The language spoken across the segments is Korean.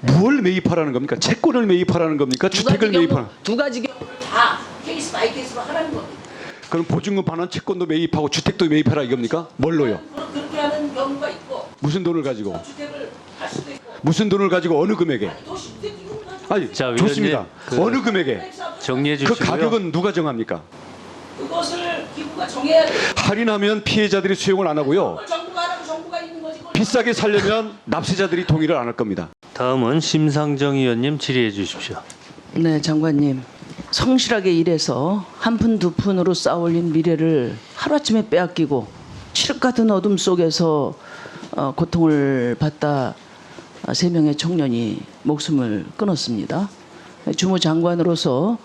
뭘 매입하라는 겁니까? 채권을 매입하라는 겁니까? 주택을 매입하라는? 두 가지 경우 다 케이스 바이 케이스로 하라는 겁니다. 그럼 보증금 반환 채권도 매입하고 주택도 매입하라 이겁니까? 뭘로요? 그렇게 하는 경우가 있고 무슨 돈을 가지고? 주택을 할 수도 있고 무슨 돈을 가지고 어느 금액에? 도시주택 이런 거 가지고 아니 자, 좋습니다. 위원님, 어느 금액에? 정리해 그 주시고요. 가격은 누가 정합니까? 그것을 기부가 정해야 돼요. 할인하면 피해자들이 수용을 안 하고요. 그걸 정부가 하라고 정부가 있는 거지. 그걸 비싸게 살려면 납세자들이 동의를 안 할 겁니다. 다음은 심상정 의원님 질의해 주십시오. 네, 장관님. 성실하게 일해서 한 푼 두 푼으로 쌓아올린 미래를 하루아침에 빼앗기고 칠흑 같은 어둠 속에서 고통을 받다 3명의 청년이 목숨을 끊었습니다. 주무장관으로서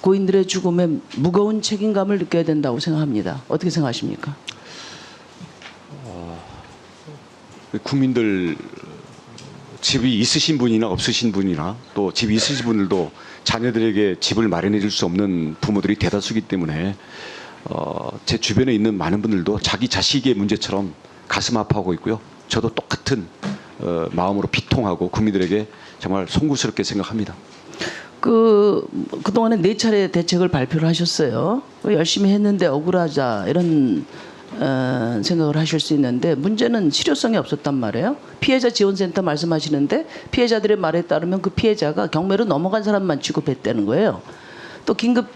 고인들의 죽음에 무거운 책임감을 느껴야 된다고 생각합니다. 어떻게 생각하십니까? 국민들 집이 있으신 분이나 없으신 분이나 또 집이 있으신 분들도 자녀들에게 집을 마련해 줄 수 없는 부모들이 대다수이기 때문에 제 주변에 있는 많은 분들도 자기 자식의 문제처럼 가슴 아파하고 있고요. 저도 똑같은 마음으로 비통하고 국민들에게 정말 송구스럽게 생각합니다. 그동안에 4차례 대책을 발표를 하셨어요. 열심히 했는데 억울하자 이런 생각을 하실 수 있는데 문제는 실효성이 없었단 말이에요. 피해자 지원센터 말씀하시는데 피해자들의 말에 따르면 그 피해자가 경매로 넘어간 사람만 취급했다는 거예요. 또 긴급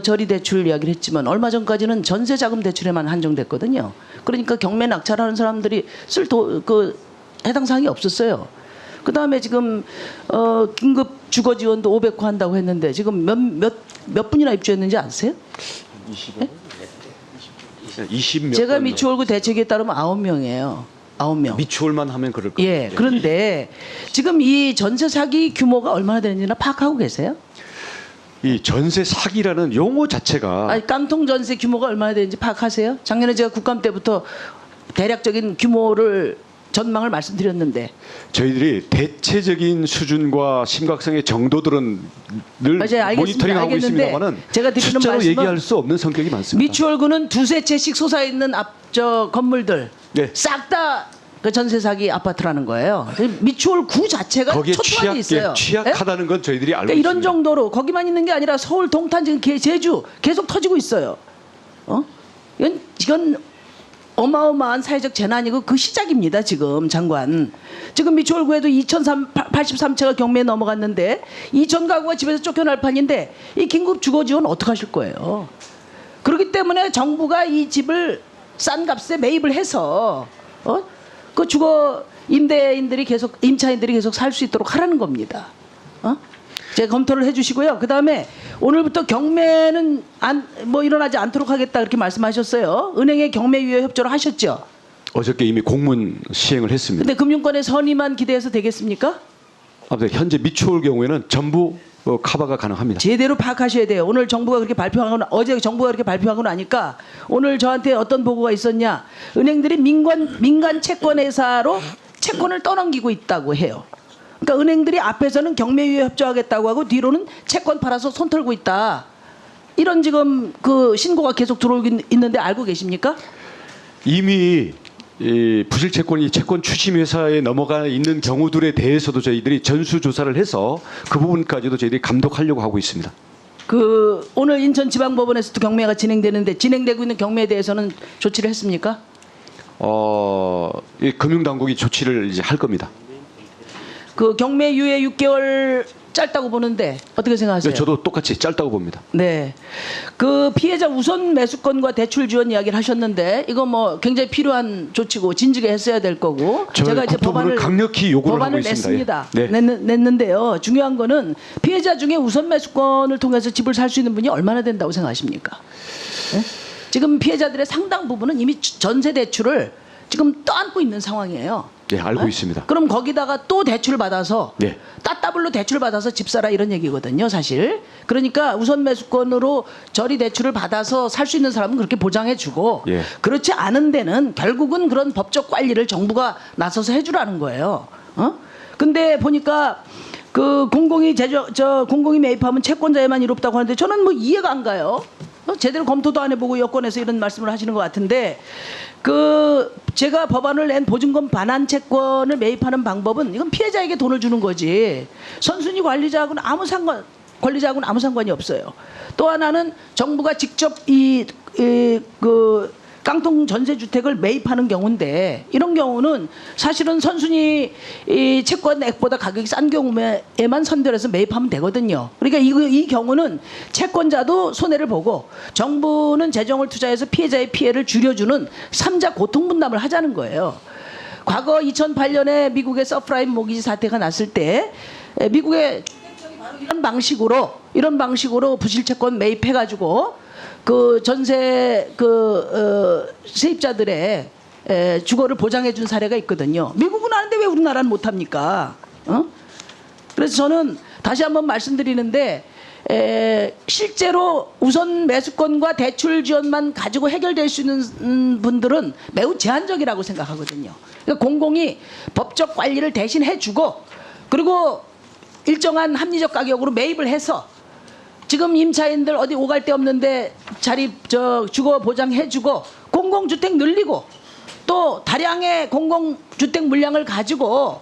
저리 대출 이야기를 했지만 얼마 전까지는 전세 자금 대출에만 한정됐거든요. 그러니까 경매 낙찰하는 사람들이 해당 사항이 없었어요. 그다음에 지금 긴급 주거 지원도 500호 한다고 했는데 지금 몇 분이나 입주했는지 아세요? 20몇 제가 미추홀구 대책에 따르면 9명이에요. 9명. 미추홀만 하면 그럴 겁니다. 예. 그런데 지금 이 전세 사기 규모가 얼마나 되는지나 파악하고 계세요? 이 전세 사기라는 용어 자체가 아니, 깡통 전세 규모가 얼마나 되는지 파악하세요? 작년에 제가 국감 때부터 대략적인 규모를 전망을 말씀드렸는데 저희들이 대체적인 수준과 심각성의 정도들은 늘 맞아요. 알겠습니다. 모니터링하고 알겠는데 있습니다만은 제가 드리는 숫자로 말씀은 얘기할 수 없는 성격이 많습니다. 미추홀구는 두세 채씩 솟아있는 건물들 네. 싹 다 그 전세 사기 아파트라는 거예요. 미추홀구 자체가 거기에 초토화돼 있어요. 취약하다는 건 저희들이 알고 그러니까 이런 있습니다. 정도로 거기만 있는 게 아니라 서울, 동탄, 지금 제주 계속 터지고 있어요. 이건 어마어마한 사회적 재난이고 그 시작입니다. 지금 장관. 지금 미추홀구에도 2,083채가 경매에 넘어갔는데 2,000 가구가 집에서 쫓겨날 판인데 이 긴급 주거 지원 어떻게 하실 거예요? 그렇기 때문에 정부가 이 집을 싼 값에 매입을 해서 그 주거 임차인들이 계속 살 수 있도록 하라는 겁니다. 제가 검토를 해주시고요. 그 다음에 오늘부터 경매는 일어나지 않도록 하겠다 그렇게 말씀하셨어요. 은행의 경매 유예 협조를 하셨죠. 어저께 이미 공문 시행을 했습니다. 근데 금융권의 선의만 기대해서 되겠습니까? 아무튼 현재 미추홀 경우에는 전부 커버가 가능합니다. 제대로 파악하셔야 돼요. 오늘 정부가 그렇게 발표하고 어제 정부가 그렇게 발표하고 나니까 오늘 저한테 어떤 보고가 있었냐? 은행들이 민간 채권 회사로 채권을 떠넘기고 있다고 해요. 그러니까 은행들이 앞에서는 경매유예 협조하겠다고 하고 뒤로는 채권 팔아서 손 털고 있다. 이런 지금 그 신고가 계속 들어오고 있는데 알고 계십니까? 이미 이 부실 채권이 채권 추심 회사에 넘어가 있는 경우들에 대해서도 저희들이 전수 조사를 해서 그 부분까지도 저희들이 감독하려고 하고 있습니다. 오늘 인천지방법원에서도 경매가 진행되고 있는 경매에 대해서는 조치를 했습니까? 이 금융당국이 조치를 이제 할 겁니다. 그 경매 유예 6개월 짧다고 보는데 어떻게 생각하세요? 네, 저도 똑같이 짧다고 봅니다. 네. 그 피해자 우선 매수권과 대출 지원 이야기를 하셨는데 이거 뭐 굉장히 필요한 조치고 진즉에 했어야 될 거고 제가 이제 국토부는 강력히 요구를 하고 있습니다. 냈습니다. 네. 냈는데요. 중요한 거는 피해자 중에 우선 매수권을 통해서 집을 살 수 있는 분이 얼마나 된다고 생각하십니까? 네? 지금 피해자들의 상당 부분은 이미 전세 대출을 지금 떠안고 있는 상황이에요. 네, 알고 있습니다. 그럼 거기다가 또 대출 받아서 네. 따따블로 대출 받아서 집 사라 이런 얘기거든요, 사실. 그러니까 우선 매수권으로 저리 대출을 받아서 살 수 있는 사람은 그렇게 보장해주고 예. 그렇지 않은 데는 결국은 그런 법적 관리를 정부가 나서서 해주라는 거예요. 근데 보니까 그 공공이 매입하면 채권자에만 이롭다고 하는데 저는 뭐 이해가 안 가요. 제대로 검토도 안 해보고 여권에서 이런 말씀을 하시는 것 같은데 제가 법안을 낸 보증금 반환 채권을 매입하는 방법은 이건 피해자에게 돈을 주는 거지 선순위 관리자하고는 아무 상관이 없어요. 또 하나는 정부가 직접 그 깡통 전세 주택을 매입하는 경우인데 이런 경우는 사실은 선순위 채권액보다 가격이 싼 경우에만 선별해서 매입하면 되거든요. 그러니까 이 경우는 채권자도 손해를 보고 정부는 재정을 투자해서 피해자의 피해를 줄여주는 3자 고통 분담을 하자는 거예요. 과거 2008년에 미국의 서프라임 모기지 사태가 났을 때 미국의 주택청이 바로 이런 방식으로 부실채권 매입해가지고 그 전세 세입자들의 주거를 보장해 준 사례가 있거든요. 미국은 하는데 왜 우리나라는 못 합니까? 그래서 저는 다시 한번 말씀드리는데 실제로 우선 매수권과 대출 지원만 가지고 해결될 수 있는 분들은 매우 제한적이라고 생각하거든요. 그러니까 공공이 법적 관리를 대신 해주고 그리고 일정한 합리적 가격으로 매입을 해서 지금 임차인들 어디 오갈 데 없는데 주거 보장해주고 공공주택 늘리고 또 다량의 공공주택 물량을 가지고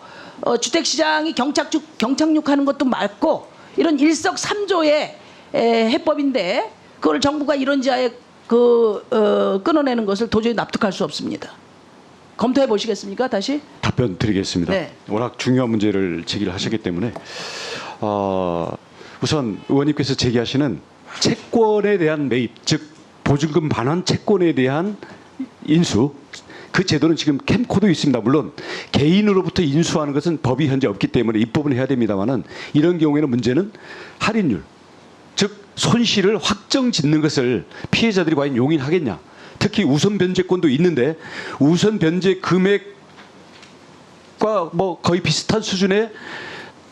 주택시장이 경착륙하는 것도 막고 이런 일석삼조의 해법인데 그걸 정부가 이런지하에 끊어내는 것을 도저히 납득할 수 없습니다. 검토해 보시겠습니까? 다시 답변 드리겠습니다. 네. 워낙 중요한 문제를 제기를 하셨기 때문에 우선 의원님께서 제기하시는 채권에 대한 매입, 즉 보증금 반환 채권에 대한 인수, 그 제도는 지금 캠코도 있습니다. 물론 개인으로부터 인수하는 것은 법이 현재 없기 때문에 입법은 해야 됩니다만은 이런 경우에는 문제는 할인율, 즉 손실을 확정 짓는 것을 피해자들이 과연 용인하겠냐. 특히 우선 변제권도 있는데 우선 변제 금액과 뭐 거의 비슷한 수준의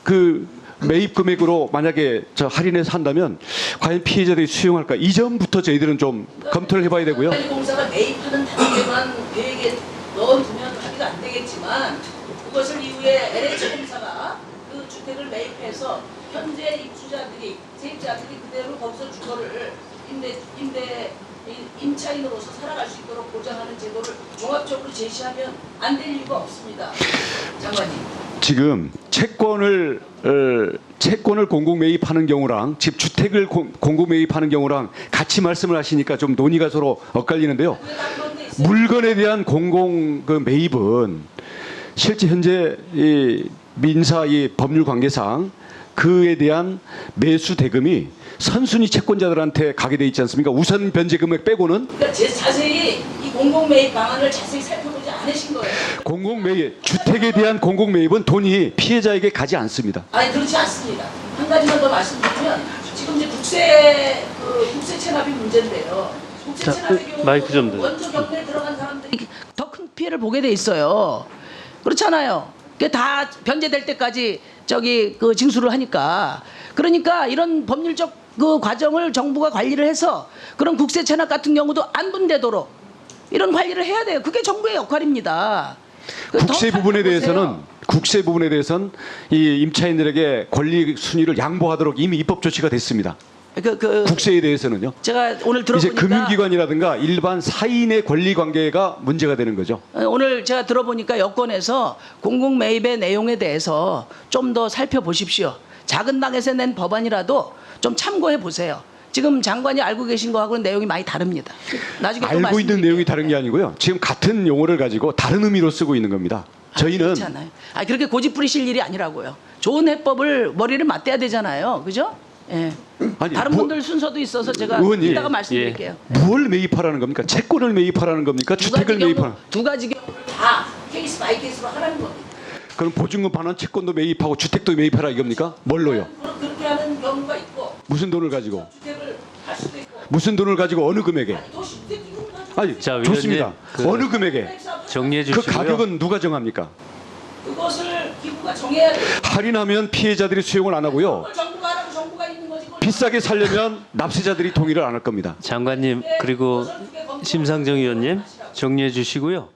그 매입 금액으로 만약에 할인해서 한다면 과연 피해자들이 수용할까? 이 점부터 저희들은 좀 검토를 해봐야 되고요. 공사가 매입하는 단계만 계획에 넣어두면 합의가 안 되겠지만 그것을 이후에 LH공사가 그 주택을 매입해서 현재 입주자들이 세입자들이 그대로 거기서 주거를 임차인으로서 살아갈 수 있도록 보장하는 제도를 종합적으로 제시하면 안 될 이유가 없습니다. 장관님. 지금 채권을 공공 매입하는 경우랑 집 주택을 공공 매입하는 경우랑 같이 말씀을 하시니까 좀 논의가 서로 엇갈리는데요. 물건에 대한 공공 매입은 실제 현재 이 민사 이 법률 관계상 그에 대한 매수 대금이 선순위 채권자들한테 가게 돼 있지 않습니까? 우선 변제 금액 빼고는. 그러니까 자세히 이 공공 매입 방안을 자세히 살펴보지 않으신 거예요. 공공 매입, 주택에 대한 공공 매입은 돈이 피해자에게 가지 않습니다. 아니 그렇지 않습니다. 한 가지만 더 말씀드리면 지금 이제 국세 체납이 문제인데요. 국세 체납의 경우 마이크 좀 더. 원조 경매에 들어간 사람들이 더 큰 피해를 보게 돼 있어요. 그렇잖아요. 그게 다 변제될 때까지 징수를 하니까. 그러니까 이런 법률적 과정을 정부가 관리를 해서 그런 국세 체납 같은 경우도 안 분되도록 이런 관리를 해야 돼요. 그게 정부의 역할입니다. 국세 부분에 대해서는 이 임차인들에게 권리 순위를 양보하도록 이미 입법 조치가 됐습니다. 국세에 대해서는요. 제가 오늘 들어보니까 이제 금융기관이라든가 일반 사인의 권리 관계가 문제가 되는 거죠. 오늘 제가 들어보니까 여권에서 공공 매입의 내용에 대해서 좀 더 살펴보십시오. 작은 당에서 낸 법안이라도 좀 참고해 보세요. 지금 장관이 알고 계신 거하고는 내용이 많이 다릅니다. 나중에 또 알고 있는 말씀드릴게요. 내용이 다른 게 아니고요. 지금 같은 용어를 가지고 다른 의미로 쓰고 있는 겁니다. 저희는 그렇잖아요. 그렇게 고집 부리실 일이 아니라고요. 좋은 해법을 머리를 맞대야 되잖아요. 그죠? 예. 아니, 다른 분들 순서도 있어서 제가 의원님, 이따가 말씀드릴게요. 뭘 매입하라는 겁니까? 채권을 매입하라는 겁니까? 주택을 매입하라는. 두 가지 경우를 다 케이스 바이 케이스로 하라는 겁니다. 그럼 보증금 반환 채권도 매입하고 주택도 매입하라 이겁니까? 뭘로요? 그렇게 하는 경우가 있고 무슨 돈을 가지고? 주택을 할 수도 있고. 무슨 돈을 가지고 어느 금액에? 도시주택 이런 거 가지고 아니, 자, 좋습니다. 위원님, 어느 금액에? 정리해 그 주시고요. 가격은 누가 정합니까? 그것을 기부가 정해야 돼요. 할인하면 피해자들이 수용을 안 하고요. 그걸 정부가 하라고 정부가 있는 거지. 그걸 비싸게 살려면 납세자들이 동의를 안 할 겁니다. 장관님 그리고 심상정 의원님 정리해 주시고요.